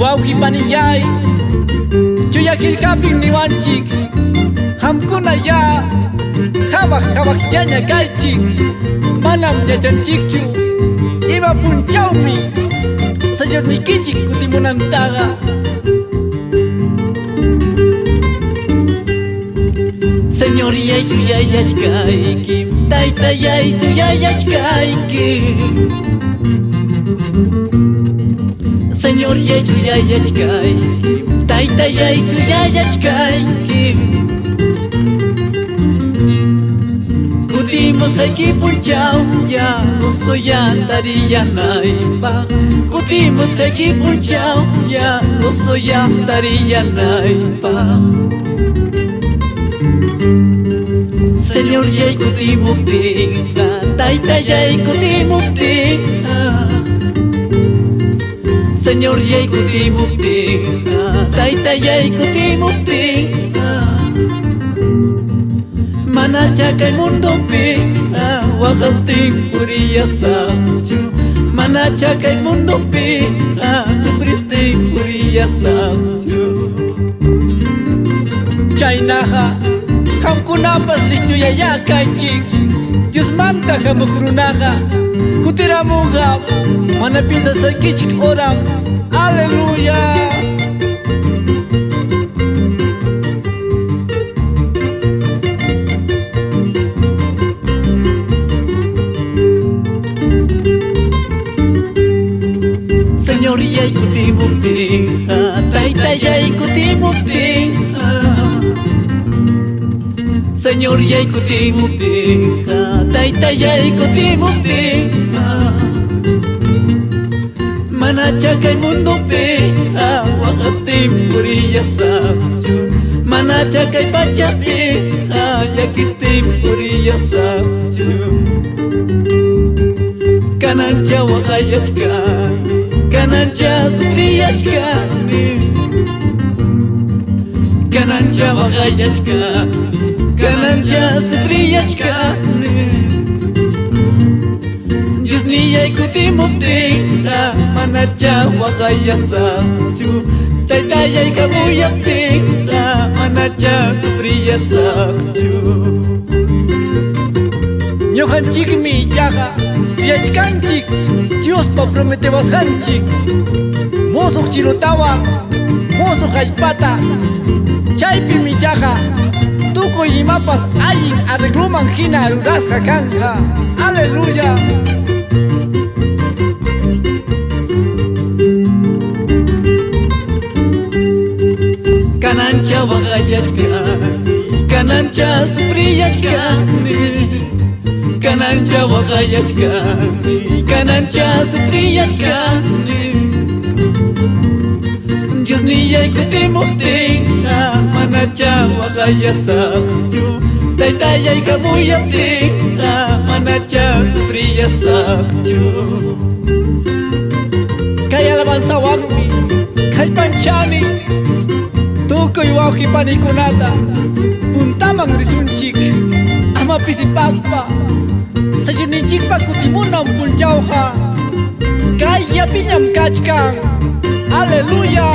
wawqipanillay chuyakillkapin niwanchik hamkuna ya habaq llaña kaychik manam yachanchikchu ima punchawmi señornikichik kutimunantaqa. Señoriyay suyayachkaykim taytayay suyayachkaykim Señoriyay suyayachkaykim taytayay suyayachkaykim Kutimos punchawya usuyantarillanaypaq Kutimos punchawya usuyantarillanaypaq Señor yay kutimuptinqa taytayay kutimuptinqa Señor yay kutimuptinqa taytayay kutimuptinqa Mana chakay mundopi waqastin puriyasaqchu Mana chakay mundopi sufristin puriyasaqchu Chaynaqa hamkunapas lichtuyaya kaychik Diosmanta hamuqrunaqa kutiramunqa mana piensasaykichik oram Aleluya. Señor yay kutimuptinqa taytayay kutimuptinqa Señor yay kutimuptinqa taytayay kutimuptinqa Mana chakay mundopi waqastin puriyasaqchu Mana chakay pachapi llakistin puriyasaqchu Kanancha waqayachkani Kanancha sufriyachkani Kanancha waqayachkani Kanancha sufriyachkani Diosniyay kutimuptinqa manacha waqayasaqchu Taytayay kamuyaptinqa manacha sufriyasaqchu Ñuqanchikmi ichaqa yachkanchik Diospa prometewasqanchik musuq chirutawan musuq allpata chaypimi ichaqa tukuy imapas allin arregluman hina rurasqa kanqa. Aleluya. Kanancha waqayachkani Kanancha sufriyachkani Kanancha waqayachkani Kanancha sufriyachkani Diosniyay kutimuptinqa manacha waqayasaqchu Taytayay kamuyaptinqa manacha sufriyasaqchu Kay alabanzawanmi kallpanchani tukuy wawqipanikunata puntaman risunchik ama pisipaspa sayuninchikpa kutimunan punchawqa kay yapiñam kachkan. Aleluya.